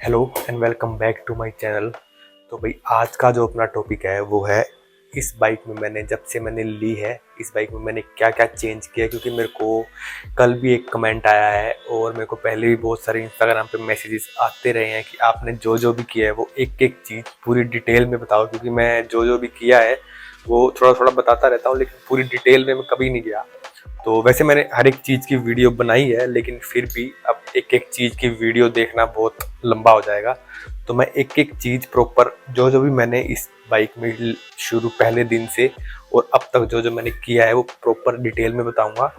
Hello and welcome back to my channel. तो भाई आज का जो अपना टॉपिक है वो है इस बाइक में मैंने जब से मैंने ली है इस बाइक में मैंने क्या क्या चेंज किया, क्योंकि मेरे को कल भी एक कमेंट आया है और मेरे को पहले भी बहुत सारे इंस्टाग्राम पे मैसेजेस आते रहे हैं कि आपने जो जो भी किया है वो एक एक चीज़ पूरी डिटेल में बताओ, क्योंकि मैं जो जो भी किया है वो थोड़ा थोड़ा बताता रहता हूँ लेकिन पूरी डिटेल में मैं कभी नहीं गया। तो वैसे मैंने हर एक चीज़ की वीडियो बनाई है लेकिन फिर भी अब एक एक चीज़ की वीडियो देखना बहुत लंबा हो जाएगा। तो मैं एक एक चीज़ प्रॉपर जो जो भी मैंने इस बाइक में शुरू पहले दिन से और अब तक जो जो मैंने किया है वो प्रॉपर डिटेल में बताऊंगा।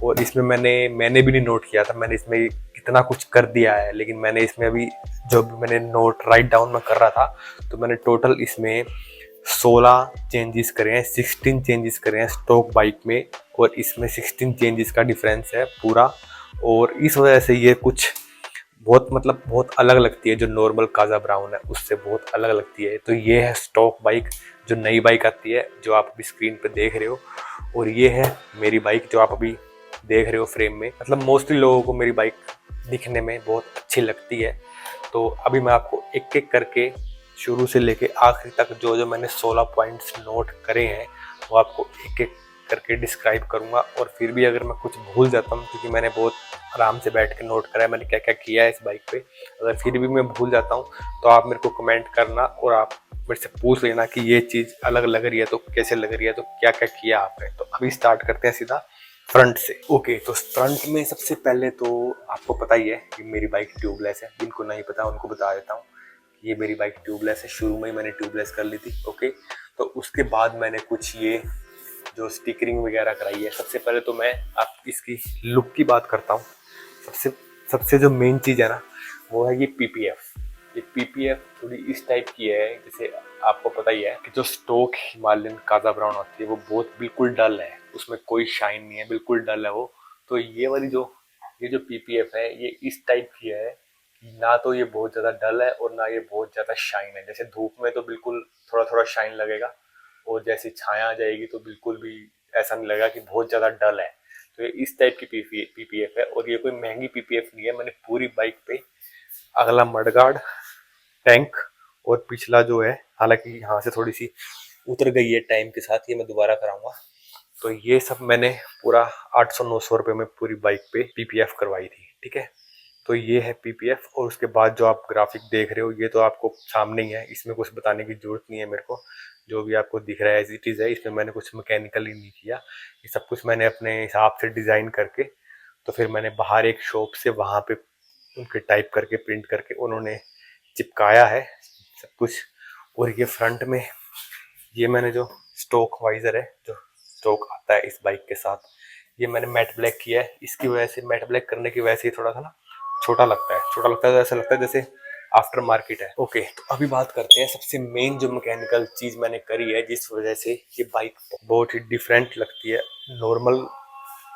और इसमें मैंने भी नहीं नोट किया था, मैंने इसमें कितना कुछ कर दिया है, लेकिन मैंने इसमें अभी जो भी मैंने नोट राइट डाउन में कर रहा था तो मैंने टोटल इसमें 16 चेंजेस करे हैं, 16 चेंजेस करे हैं स्टॉक बाइक में और इसमें 16 चेंजेस का डिफरेंस है पूरा। और इस वजह से ये कुछ बहुत अलग लगती है, जो नॉर्मल काजा ब्राउन है उससे बहुत अलग लगती है। तो ये है स्टॉक बाइक जो नई बाइक आती है जो आप अभी स्क्रीन पे देख रहे हो, और ये है मेरी बाइक जो आप अभी देख रहे हो फ्रेम में। मतलब मोस्टली लोगों को मेरी बाइक दिखने में बहुत अच्छी लगती है। तो अभी मैं आपको एक एक करके शुरू से लेके आखिरी तक जो जो मैंने 16 पॉइंट्स नोट करे हैं वो आपको एक एक करके डिस्क्राइब करूंगा। और फिर भी अगर मैं कुछ भूल जाता हूँ, क्योंकि मैंने बहुत आराम से बैठ के नोट करा है मैंने क्या क्या किया है इस बाइक पे, अगर फिर भी मैं भूल जाता हूँ तो आप मेरे को कमेंट करना और आप मेरे से पूछ लेना कि ये चीज़ अलग लग रही है तो कैसे लग रही है, तो क्या क्या किया आपने। तो अभी स्टार्ट करते हैं सीधा फ्रंट से। ओके, तो फ्रंट में सबसे पहले तो आपको पता ही है कि मेरी बाइक ट्यूबलेस है, जिनको नहीं पता उनको बता देता हूँ। ये मेरी बाइक ट्यूबलेस है, शुरू में ही मैंने ट्यूबलेस कर ली थी। ओके, तो उसके बाद मैंने कुछ ये जो स्टिकरिंग वगैरह कराई है। सबसे पहले तो मैं आप इसकी लुक की बात करता हूँ। सबसे सबसे जो मेन चीज़ है ना वो है ये पीपीएफ। ये पीपीएफ थोड़ी इस टाइप की है, जैसे आपको पता ही है कि जो स्टॉक हिमालयन काजा ब्राउन होती है वो बहुत बिल्कुल डल है, उसमें कोई शाइन नहीं है, बिल्कुल डल है वो। तो ये वाली ये जो पीपीएफ है ये इस टाइप की है कि ना तो ये बहुत ज़्यादा डल है और ना ये बहुत ज़्यादा शाइन है। जैसे धूप में तो बिल्कुल थोड़ा थोड़ा शाइन लगेगा और जैसी छाया आ जाएगी तो बिल्कुल भी ऐसा नहीं लगेगा कि बहुत ज़्यादा डल है। तो ये इस टाइप की पीपीएफ है और ये कोई महंगी पीपीएफ नहीं है। मैंने पूरी बाइक पे अगला मडगार्ड, टैंक और पिछला जो है, हालांकि यहाँ से थोड़ी सी उतर गई है टाइम के साथ, ये मैं दोबारा कराऊंगा। तो ये सब मैंने पूरा 800-900 रुपये में पूरी बाइक पे पीपीएफ करवाई थी। ठीक है, तो ये है पीपीएफ। और उसके बाद जो आप ग्राफिक देख रहे हो ये तो आपको सामने ही है, इसमें कुछ बताने की जरूरत नहीं है मेरे को। जो भी आपको दिख रहा है एज इट इज़ है, इसमें मैंने कुछ मैकेनिकली नहीं किया, ये सब कुछ मैंने अपने हिसाब से डिज़ाइन करके तो फिर मैंने बाहर एक शॉप से वहाँ पे उनके टाइप करके प्रिंट करके उन्होंने चिपकाया है सब कुछ। और ये फ्रंट में ये मैंने जो स्टॉक वाइजर है, जो स्टॉक आता है इस बाइक के साथ, ये मैंने मैट ब्लैक किया है। इसकी वजह से मैट ब्लैक करने की वजह से थोड़ा सा ना छोटा लगता है, छोटा लगता है तो ऐसा लगता है जैसे आफ्टर मार्केट है। ओके, तो अभी बात करते हैं सबसे मेन जो मैकेनिकल चीज मैंने करी है जिस वजह से ये बाइक बहुत ही डिफरेंट लगती है नॉर्मल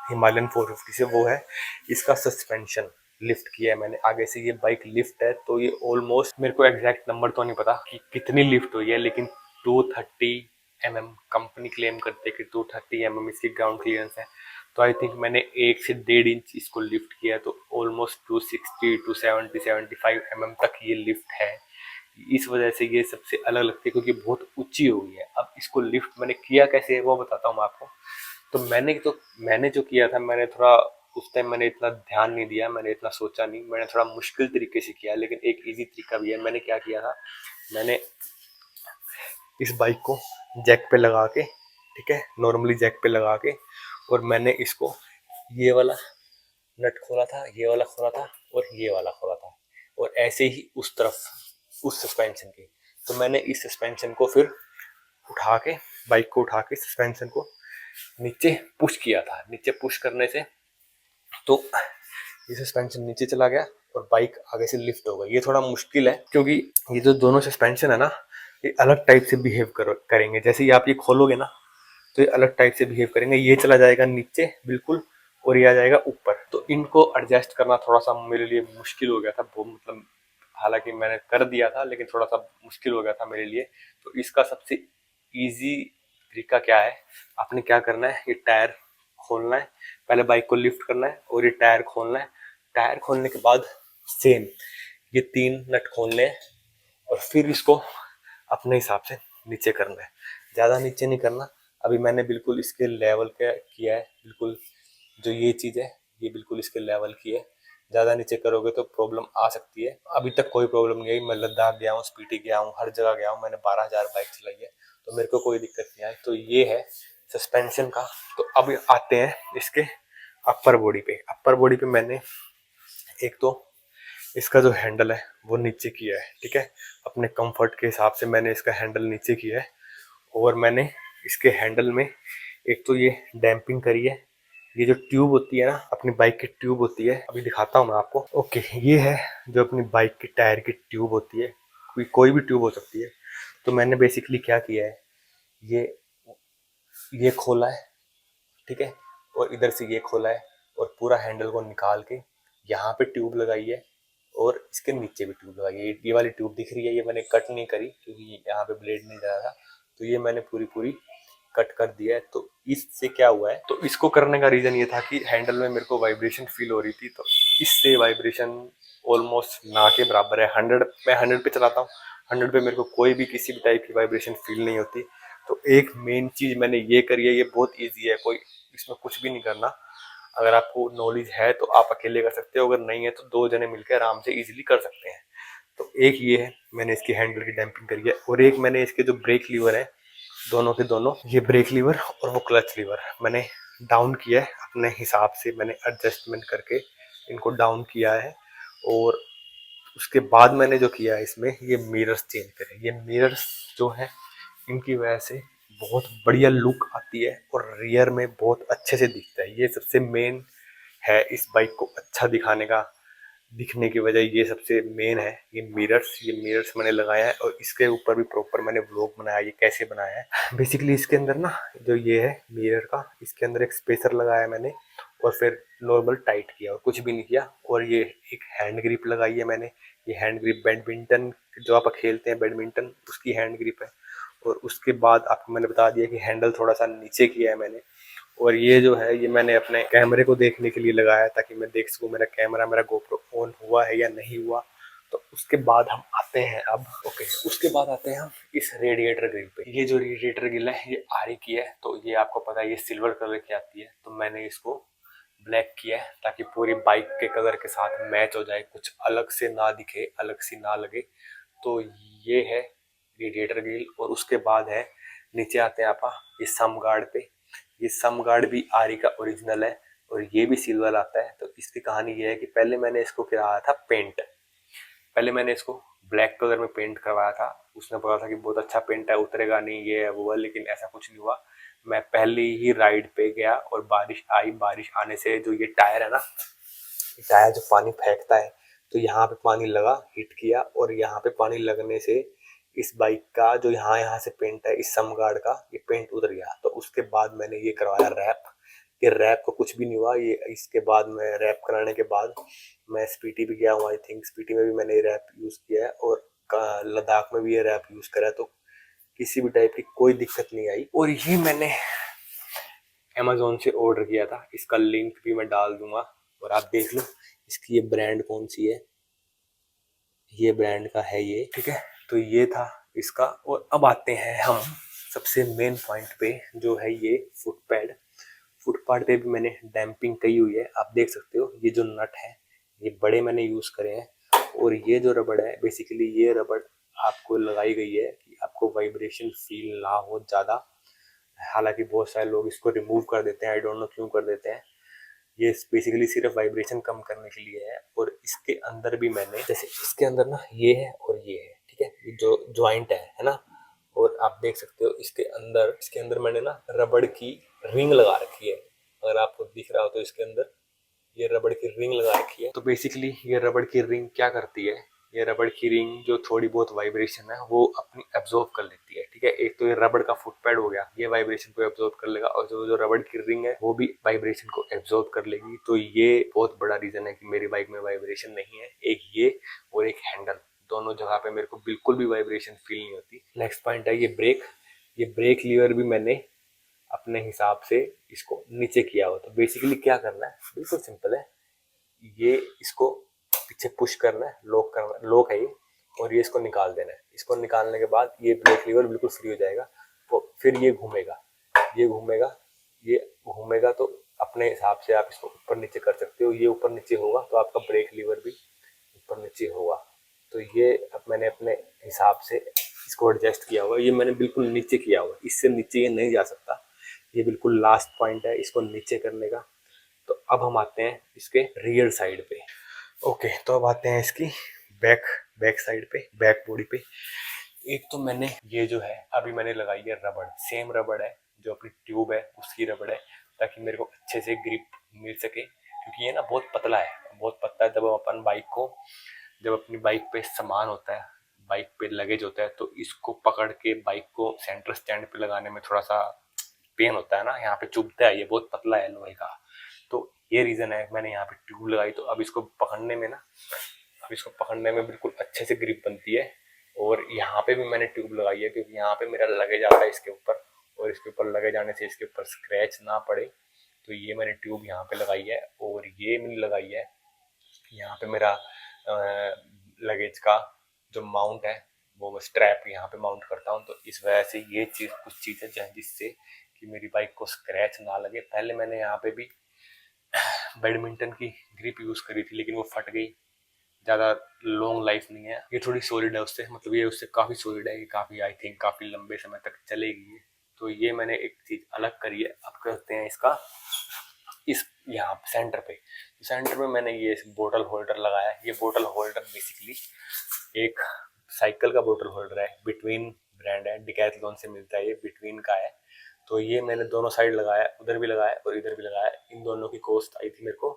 हिमालयन 450 से, वो है इसका सस्पेंशन। लिफ्ट किया है मैंने आगे से, ये बाइक लिफ्ट है तो ये ऑलमोस्ट, मेरे को एग्जैक्ट नंबर तो नहीं पता कि कितनी लिफ्ट हुई है, लेकिन 230 mm कंपनी क्लेम करते हैं कि 230 mm इसकी ग्राउंड क्लियरेंस है। तो आई थिंक मैंने 1 से 1.5 इंच इसको लिफ्ट किया है, तो ऑलमोस्ट 260 270 275 mm तक ये लिफ्ट है। इस वजह से ये सबसे अलग लगती है क्योंकि बहुत ऊंची हो गई है। अब इसको लिफ्ट मैंने किया कैसे है वो बताता हूँ मैं आपको। तो मैंने जो किया था, मैंने थोड़ा उस टाइम मैंने इतना ध्यान नहीं दिया, मैंने इतना सोचा नहीं, मैंने थोड़ा मुश्किल तरीके से किया, लेकिन एक इजी तरीका भी है। मैंने क्या किया था, मैंने इस बाइक को जैक पे लगा के, ठीक है, नॉर्मली जैक पे लगा के, और मैंने इसको ये वाला नट खोला था, ये वाला खोला था और ये वाला खोला था, और ऐसे ही उस तरफ उस सस्पेंशन की। तो मैंने इस सस्पेंशन को फिर उठा के, बाइक को उठा के सस्पेंशन को नीचे पुश किया था। नीचे पुश करने से तो ये सस्पेंशन नीचे चला गया और बाइक आगे से लिफ्ट हो गई। ये थोड़ा मुश्किल है क्योंकि ये जो दोनों सस्पेंशन है ना ये अलग टाइप से बिहेव करेंगे। जैसे ही आप ये खोलोगे ना तो ये अलग टाइप से बिहेव करेंगे, ये चला जाएगा नीचे बिल्कुल और ये आ जाएगा ऊपर। तो इनको एडजस्ट करना थोड़ा सा मेरे लिए मुश्किल हो गया था, वो मतलब हालांकि मैंने कर दिया था लेकिन थोड़ा सा मुश्किल हो गया था मेरे लिए। तो इसका सबसे इजी तरीका क्या है, आपने क्या करना है, ये टायर खोलना है, पहले बाइक को लिफ्ट करना है और ये टायर खोलना है। टायर खोलने के बाद सेम ये 3 नट खोलने हैं और फिर इसको अपने हिसाब से नीचे करना है, ज़्यादा नीचे नहीं करना। अभी मैंने बिल्कुल इसके लेवल का किया है, बिल्कुल जो ये चीज़ है ये बिल्कुल इसके लेवल की है। ज़्यादा नीचे करोगे तो प्रॉब्लम आ सकती है। अभी तक कोई प्रॉब्लम नहीं आई, मैं लद्दाख गया हूँ, स्पीति गया हूँ, हर जगह गया हूँ, मैंने 12,000 बाइक चलाई है, तो मेरे को कोई दिक्कत नहीं आई। तो ये है सस्पेंशन का। तो अब आते हैं इसके अपर बॉडी पे। अपर बॉडी पे मैंने एक तो इसका जो हैंडल है वो नीचे किया है, ठीक है, अपने कंफर्ट के हिसाब से मैंने इसका हैंडल नीचे किया है। और मैंने इसके हैंडल में एक तो ये डैम्पिंग करी है, ये जो ट्यूब होती है ना, अपनी बाइक की ट्यूब होती है, अभी दिखाता हूँ मैं आपको। ओके, ये है जो अपनी बाइक की टायर की ट्यूब होती है, कोई भी ट्यूब हो सकती है। तो मैंने बेसिकली क्या किया है, ये खोला है, ठीक है, और इधर से ये खोला है और पूरा हैंडल को निकाल के यहाँ पे ट्यूब लगाई है और इसके नीचे भी ट्यूब लगाई है। ये वाली ट्यूब दिख रही है, ये मैंने कट नहीं करी क्योंकि यहाँ पे ब्लेड नहीं जा रहा था, तो ये मैंने पूरी पूरी कट कर दिया है। तो इससे क्या हुआ है, तो इसको करने का रीजन ये था कि हैंडल में मेरे को वाइब्रेशन फील हो रही थी, तो इससे वाइब्रेशन ऑलमोस्ट ना के बराबर है। 100, मैं 100 पे चलाता हूँ, 100 पे मेरे को कोई भी किसी भी टाइप की वाइब्रेशन फील नहीं होती। तो एक मेन चीज मैंने ये करी है, ये बहुत ईजी है, कोई इसमें कुछ भी नहीं करना। अगर आपको नॉलेज है तो आप अकेले कर सकते हो, अगर नहीं है तो 2 जने मिलकर आराम से इजीली कर सकते हैं। तो एक ये है, मैंने इसकी हैंडल की डैम्पिंग करी है, और एक मैंने इसके जो ब्रेक लीवर है, दोनों के दोनों, ये ब्रेक लीवर और वो क्लच लीवर मैंने डाउन किया है अपने हिसाब से, मैंने एडजस्टमेंट करके इनको डाउन किया है। और उसके बाद मैंने जो किया है इसमें, ये मिरर्स चेंज करे। ये मिरर्स जो है इनकी वजह से बहुत बढ़िया लुक आती है और रियर में बहुत अच्छे से दिखता है। ये सबसे मेन है इस बाइक को अच्छा दिखाने का, दिखने की वजह ये सबसे मेन है। ये मिरर्स मैंने लगाया है और इसके ऊपर भी प्रॉपर मैंने व्लॉग बनाया ये कैसे बनाया है। बेसिकली इसके अंदर ना जो ये है मिरर का, इसके अंदर एक स्पेसर लगाया मैंने और फिर नॉर्मल टाइट किया और कुछ भी नहीं किया। और ये एक हैंड ग्रिप लगाई है मैंने, ये हैंड ग्रिप बैडमिंटन जो आप खेलते हैं बैडमिंटन उसकी हैंड ग्रिप है। और उसके बाद आपको मैंने बता दिया कि हैंडल थोड़ा सा नीचे किया है मैंने। और ये जो है ये मैंने अपने कैमरे को देखने के लिए लगाया ताकि मैं देख सकूं मेरा कैमरा, मेरा गोप्रो ऑन हुआ है या नहीं हुआ। तो उसके बाद हम आते हैं अब, ओके, उसके बाद आते हैं हम इस रेडिएटर ग्रिल पे। ये जो रेडिएटर ग्रिल है ये आरी की है, तो ये आपको पता है ये सिल्वर कलर की आती है, तो मैंने इसको ब्लैक किया है ताकि पूरी बाइक के कलर के साथ मैच हो जाए, कुछ अलग से ना दिखे, अलग सी ना लगे। तो ये है रेडिएटर ग्रिल। और उसके बाद है, नीचे आते हैं आप ये सम गार्ड पे। ये सम गार्ड भी आरी का ओरिजिनल है और ये भी सिल्वर आता है। तो इसकी कहानी ये है कि पहले मैंने इसको कराया था पेंट, पहले मैंने इसको ब्लैक कलर में पेंट करवाया था। उसने बोला था कि बहुत अच्छा पेंट है, उतरेगा नहीं, ये है वो है, लेकिन ऐसा कुछ नहीं हुआ। मैं पहले ही राइड पे गया और बारिश आई, बारिश आने से जो ये टायर है ना, ये टायर जो पानी फेंकता है, तो यहाँ पे पानी लगा, हिट किया, और यहाँ पे पानी लगने से इस बाइक का जो यहाँ यहाँ से पेंट है इस सम गार्ड का, ये पेंट उतर गया। तो उसके बाद मैंने ये करवाया रैप। ये रैप को कुछ भी नहीं हुआ। ये इसके बाद मैं रैप कराने के बाद मैं स्पीटी भी गया हूँ, आई थिंक स्पीटी में भी मैंने ये रैप यूज़ किया है और लद्दाख में भी ये रैप यूज़ करा है, तो किसी भी टाइप की कोई दिक्कत नहीं आई। और ये मैंने अमेजोन से ऑर्डर किया था, इसका लिंक भी मैं डाल दूंगा और आप देख लो इसकी ये ब्रांड कौन सी है, ये ब्रांड का है ये, ठीक है। तो ये था इसका। और अब आते हैं हम सबसे मेन पॉइंट पे, जो है ये फुट पैड। फुट पैड पे भी मैंने डैम्पिंग की हुई है, आप देख सकते हो। ये जो नट है ये बड़े मैंने यूज करे हैं, और ये जो रबड़ है बेसिकली ये रबड़ आपको लगाई गई है कि आपको वाइब्रेशन फील ना हो ज़्यादा। हालांकि बहुत सारे लोग इसको रिमूव कर देते हैं, आई डोंट नो क्यों कर देते हैं। ये बेसिकली सिर्फ वाइब्रेशन कम करने के लिए है। और इसके अंदर भी मैंने, जैसे इसके अंदर ना ये है और ये है, ठीक है, ये जो ज्वाइंट है ना, और आप देख सकते हो इसके अंदर मैंने ना रबड़ की रिंग लगा रखी है। अगर आपको दिख रहा हो तो इसके अंदर ये रबड़ की रिंग लगा रखी है। तो बेसिकली ये रबड़ की रिंग क्या करती है, ये रबड़ की रिंग जो थोड़ी बहुत वाइब्रेशन है वो अपनी एब्जॉर्ब कर लेती है, ठीक है। एक तो ये रबड़ का फुट पैड हो गया, ये वाइब्रेशन को एब्जॉर्ब कर लेगा, और जो जो रबड़ की रिंग है वो भी वाइब्रेशन को एब्जॉर्ब कर लेगी। तो ये बहुत बड़ा रीजन है कि मेरी बाइक में वाइब्रेशन नहीं है, एक ये और एक हैंडल, दोनों जगह पे मेरे को बिल्कुल भी वाइब्रेशन फील नहीं होती। नेक्स्ट पॉइंट है ये ब्रेक। ये ब्रेक लीवर भी मैंने अपने हिसाब से इसको नीचे किया हो। तो बेसिकली क्या करना है, बिल्कुल सिंपल है, ये इसको पीछे पुश करना है, लॉक करना, लॉक है ये, और ये इसको निकाल देना है। इसको निकालने के बाद ये ब्रेक लीवर बिल्कुल फ्री हो जाएगा। तो फिर ये घूमेगा, ये घूमेगा, ये घूमेगा, तो अपने हिसाब से आप इसको ऊपर नीचे कर सकते हो। ये ऊपर नीचे होगा तो आपका ब्रेक लीवर भी ऊपर नीचे होगा। तो ये अब मैंने अपने हिसाब से इसको एडजस्ट किया हुआ, ये मैंने बिल्कुल नीचे किया हुआ, इससे नीचे ये नहीं जा सकता। ये बिल्कुल लास्ट पॉइंट है इसको नीचे करने का। तो अब हम आते हैं इसके रियर साइड पे। ओके, तो अब आते हैं इसकी बैक बैक साइड पे, बैक बॉडी पे। एक तो मैंने ये जो है अभी मैंने लगाई है रबड़, सेम रबड़ है जो अपनी ट्यूब है उसकी रबड़ है, ताकि मेरे को अच्छे से ग्रिप मिल सके। क्योंकि ये ना बहुत पतला है, बहुत पतला है। जब अपन बाइक को, जब अपनी बाइक पे सामान होता है, बाइक पे लगेज होता है, तो इसको पकड़ के बाइक को सेंटर स्टैंड पे लगाने में थोड़ा सा पेन होता है ना, यहाँ पे चुभता है। ये बहुत पतला है लोहे का, तो ये रीजन है मैंने यहाँ पे ट्यूब लगाई। तो अब इसको पकड़ने में ना, अब इसको पकड़ने में बिल्कुल अच्छे से ग्रिप बनती है। और यहाँ पे भी मैंने ट्यूब लगाई है, क्योंकि यहाँ पे मेरा लगेज आता है इसके ऊपर, और इसके ऊपर लगे जाने से इसके ऊपर स्क्रैच ना पड़े। तो ये मैंने ट्यूब यहाँ पे लगाई है। और ये मैंने लगाई है यहाँ पे मेरा लगेज का जो माउंट है, वो मैं स्ट्रैप यहाँ पे माउंट करता हूँ। तो इस वजह से ये चीज़, कुछ चीज़ है जिससे कि मेरी बाइक को स्क्रैच ना लगे। पहले मैंने यहाँ पे भी बैडमिंटन की ग्रिप यूज़ करी थी, लेकिन वो फट गई। ज़्यादा लॉन्ग लाइफ नहीं है, ये थोड़ी सॉलिड है उससे, मतलब ये उससे काफ़ी सॉलिड है, ये काफ़ी आई थिंक काफ़ी लंबे समय तक चलेगी। तो ये मैंने एक चीज़ अलग करी है। अब करते हैं इसका, इस यहाँ सेंटर पे, सेंटर में मैंने ये बोतल होल्डर लगाया है। ये बोतल होल्डर बेसिकली एक साइकिल का बोतल होल्डर है, बिटवीन ब्रांड है, डिकैथलॉन से मिलता है, ये बिटवीन का है। तो ये मैंने दोनों साइड लगाया, उधर भी लगाया और इधर भी लगाया। इन दोनों की कॉस्ट आई थी मेरे को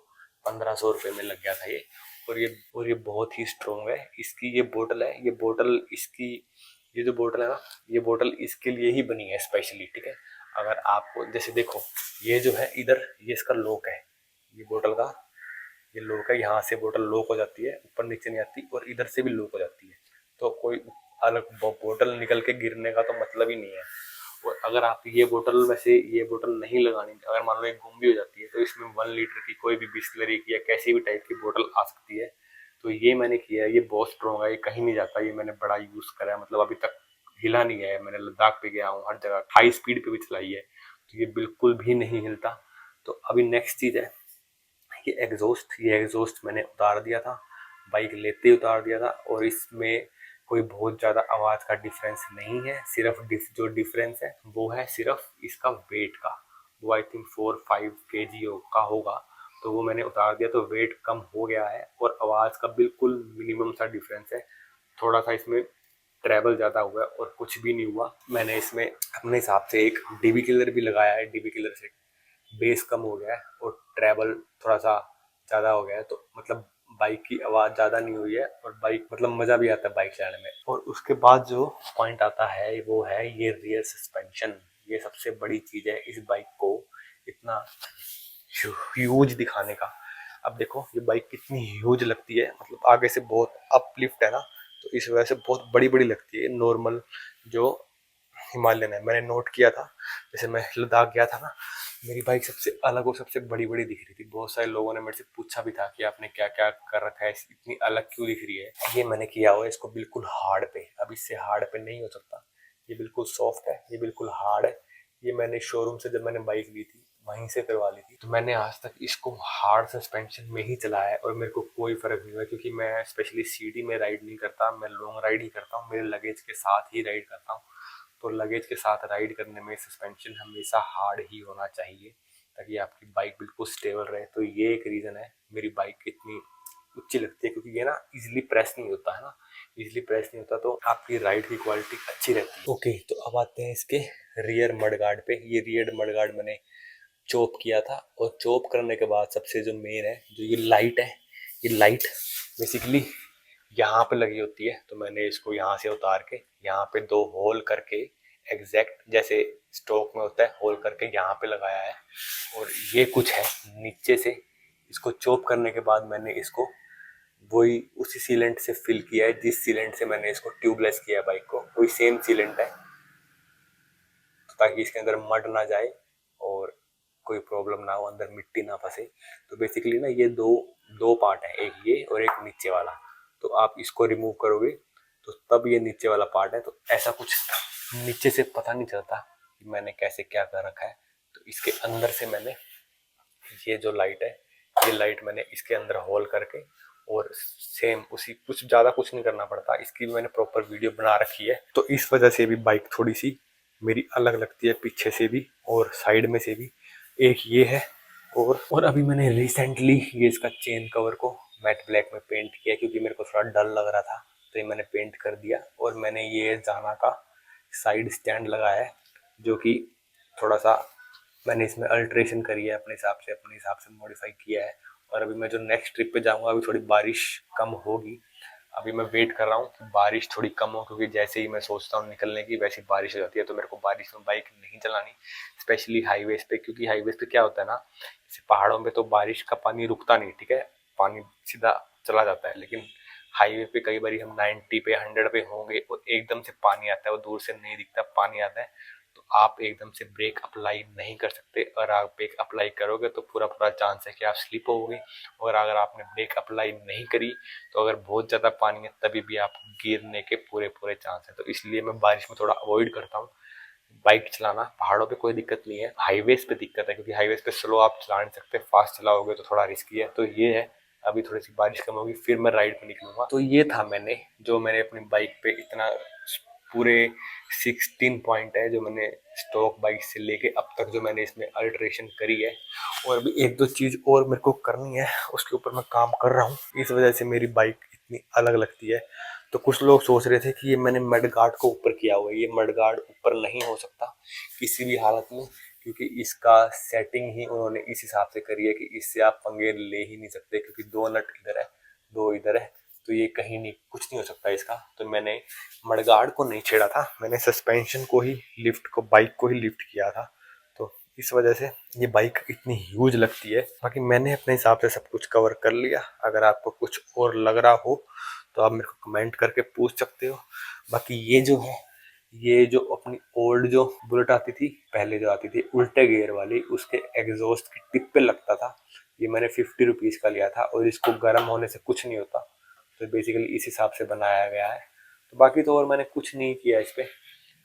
1500 रुपये में लग गया था ये। और ये बहुत ही स्ट्रॉन्ग है। इसकी ये बोतल है, ये बोतल इसकी, ये जो बोतल है ना, ये बोतल इसके लिए ही बनी है स्पेशली, ठीक है। अगर आपको जैसे देखो, ये जो है इधर, ये इसका लॉक है, ये बोतल का ये लॉक है। यहाँ से बोतल लॉक हो जाती है, ऊपर नीचे नहीं आती, और इधर से भी लॉक हो जाती है। तो कोई अलग बोतल निकल के गिरने का तो मतलब ही नहीं है। और अगर आप ये बोतल, वैसे ये बोतल नहीं लगानी, अगर मान लो एक गुम भी हो जाती है, तो इसमें 1 लीटर की कोई भी बिस्लरी की या कैसी भी टाइप की बोतल आ सकती है। तो ये मैंने किया है, ये बहुत स्ट्रॉन्ग है, ये कहीं नहीं जाता। ये मैंने बड़ा यूज करा है, मतलब अभी तक हिला नहीं है। मैंने लद्दाख पे गया हूँ, हर जगह हाई स्पीड पे भी चलाई है, तो ये बिल्कुल भी नहीं हिलता। तो अभी नेक्स्ट चीज है ये एग्जॉस्ट। ये एग्जॉस्ट मैंने उतार दिया था, बाइक लेते ही उतार दिया था। और इसमें कोई बहुत ज़्यादा आवाज़ का डिफरेंस नहीं है, सिर्फ जो डिफरेंस है वो है सिर्फ इसका वेट का। वो आई थिंक 4-5 kg का होगा। तो वो मैंने उतार दिया, तो वेट कम हो गया है और आवाज़ का बिल्कुल मिनिमम सा डिफरेंस है। थोड़ा सा इसमें ट्रैवल ज़्यादा हुआ है और कुछ भी नहीं हुआ। मैंने इसमें अपने हिसाब से एक डीबी किलर भी लगाया है, डीबी किलर से बेस कम हो गया है और ट्रैवल थोड़ा सा ज़्यादा हो गया है। तो मतलब बाइक की आवाज़ ज़्यादा नहीं हुई है और बाइक मतलब मज़ा भी आता है बाइक चलाने में। और उसके बाद जो पॉइंट आता है वो है ये रियर सस्पेंशन। ये सबसे बड़ी चीज़ है इस बाइक को इतना ह्यूज दिखाने का। अब देखो ये बाइक कितनी ह्यूज लगती है, मतलब आगे से बहुत अपलिफ्ट है ना, तो इस वजह से बहुत बड़ी बड़ी लगती है। नॉर्मल जो हिमालयन है, मैंने नोट किया था, जैसे मैं लद्दाख गया था ना, मेरी बाइक सबसे अलग और सबसे बड़ी बड़ी दिख रही थी। बहुत सारे लोगों ने मेरे से पूछा भी था कि आपने क्या क्या कर रखा है, इतनी अलग क्यों दिख रही है। ये मैंने किया हुआ है इसको बिल्कुल हार्ड पे, अब इससे हार्ड पे नहीं हो सकता। ये बिल्कुल सॉफ्ट है, ये बिल्कुल हार्ड है। ये मैंने शोरूम से जब मैंने बाइक ली थी वहीं से करवा ली थी। तो मैंने आज तक इसको हार्ड सस्पेंशन में ही चलाया है और मेरे को कोई फर्क नहीं हुआ, क्योंकि मैं स्पेशली सीडी में राइड नहीं करता, मैं लॉन्ग राइड ही करता हूँ, मेरे लगेज के साथ ही राइड करता हूँ। तो लगेज के साथ राइड करने में सस्पेंशन हमेशा हार्ड ही होना चाहिए, ताकि आपकी बाइक बिल्कुल स्टेबल रहे। तो ये एक रीज़न है मेरी बाइक इतनी ऊंची लगती है, क्योंकि ये ना इजीली प्रेस नहीं होता है ना, इजीली प्रेस नहीं होता, तो आपकी राइड की क्वालिटी अच्छी रहती है। ओके, तो अब आते हैं इसके रियर मडगार्ड पे। ये रियर मडगार्ड मैंने चॉप किया था, और चॉप करने के बाद सबसे जो मेन है, जो ये लाइट है, ये लाइट बेसिकली यहाँ पे लगी होती है। तो मैंने इसको यहाँ से उतार के यहाँ पे 2 होल करके, एग्जैक्ट जैसे स्टॉक में होता है होल करके यहाँ पे लगाया है। और ये कुछ है नीचे से, इसको चॉप करने के बाद मैंने इसको वही उसी सीलेंट से फिल किया है, जिस सीलेंट से मैंने इसको ट्यूबलेस किया है बाइक को, वही सेम सीलेंट है, ताकि इसके अंदर मड ना जाए और कोई प्रॉब्लम ना हो, अंदर मिट्टी ना फंसे। तो बेसिकली ना ये 2 दो पार्ट है, एक ये और एक नीचे वाला। तो आप इसको रिमूव करोगे तो तब ये नीचे वाला पार्ट है। तो ऐसा कुछ नीचे से पता नहीं चलता कि मैंने कैसे क्या कर रखा है। तो इसके अंदर से मैंने ये जो लाइट है, ये लाइट मैंने इसके अंदर होल करके और सेम उसी, कुछ ज्यादा कुछ नहीं करना पड़ता, इसकी भी मैंने प्रॉपर वीडियो बना रखी है। तो इस वजह से भी बाइक थोड़ी सी मेरी अलग लगती है, पीछे से भी और साइड में से भी। एक ये है, और अभी मैंने रिसेंटली ये इसका चेन कवर को मैट ब्लैक में पेंट किया क्योंकि मेरे को थोड़ा डर लग रहा था, तो ये मैंने पेंट कर दिया। और मैंने ये जाना का साइड स्टैंड लगाया है जो कि थोड़ा सा मैंने इसमें अल्ट्रेशन करी है, अपने हिसाब से मॉडिफाई किया है। और अभी मैं जो नेक्स्ट ट्रिप पे जाऊंगा, अभी थोड़ी बारिश कम होगी, अभी मैं वेट कर रहा हूँ कि बारिश थोड़ी कम हो, क्योंकि जैसे ही मैं सोचता हूँ निकलने की वैसी बारिश हो जाती है। तो मेरे को बारिश में बाइक नहीं चलानी, स्पेशली हाईवेज पे, क्योंकि हाईवेज पे क्या होता है ना, जैसे पहाड़ों पे तो बारिश का पानी रुकता नहीं, ठीक है, पानी सीधा चला जाता है। लेकिन हाईवे पे कई बार हम 90 पे 100 पे होंगे और एकदम से पानी आता है, वो दूर से नहीं दिखता, पानी आता है, तो आप एकदम से ब्रेक अप्लाई नहीं कर सकते। और आप ब्रेक अप्लाई करोगे तो पूरा पूरा चांस है कि आप स्लिप होगे। और अगर आपने ब्रेक अप्लाई नहीं करी तो अगर बहुत ज़्यादा पानी है तभी भी आप गिरने के पूरे पूरे चांस है। तो इसलिए मैं बारिश में थोड़ा अवॉइड करता हूँ बाइक चलाना। पहाड़ों पे कोई दिक्कत नहीं है, हाईवेज पे दिक्कत है, क्योंकि हाईवेज पे स्लो आप चला नहीं सकते, फास्ट चलाओगे तो थोड़ा रिस्की है। तो ये है, अभी थोड़ी सी बारिश कम होगी फिर मैं राइड पे निकलूंगा। तो ये था मैंने अपनी बाइक पे इतना पूरे 16 पॉइंट है जो मैंने स्टॉक बाइक से लेके अब तक जो मैंने इसमें अल्ट्रेशन करी है। और भी एक दो चीज और मेरे को करनी है, उसके ऊपर मैं काम कर रहा हूँ, इस वजह से मेरी बाइक इतनी अलग लगती है। तो कुछ लोग सोच रहे थे कि ये मैंने मड गार्ड को ऊपर किया हुआ है, ये मड गार्ड ऊपर नहीं हो सकता किसी भी हालत में, क्योंकि इसका सेटिंग ही उन्होंने इस हिसाब से करी है कि इससे आप पंगे ले ही नहीं सकते, क्योंकि दो नट इधर है दो इधर है, तो ये कहीं नहीं, कुछ नहीं हो सकता इसका। तो मैंने मडगार्ड को नहीं छेड़ा था, मैंने सस्पेंशन को ही, लिफ्ट को, बाइक को ही लिफ्ट किया था। तो इस वजह से ये बाइक इतनी ह्यूज लगती है। बाकी मैंने अपने हिसाब से सब कुछ कवर कर लिया, अगर आपको कुछ और लग रहा हो तो आप मेरे को कमेंट करके पूछ सकते हो। बाकी ये जो है, ये जो अपनी ओल्ड जो बुलेट आती थी पहले, जो आती थी उल्टे गियर वाली, उसके एग्जॉस्ट की टिप पे लगता था। ये मैंने 50 रुपीज का लिया था और इसको गर्म होने से कुछ नहीं होता। तो बेसिकली इस हिसाब से बनाया गया है। तो बाकी तो और मैंने कुछ नहीं किया इस पे।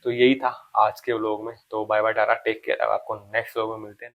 तो यही था आज के व्लॉग में। तो bye bye tata, take care, अब आपको नेक्स्ट व्लॉग में मिलते हैं।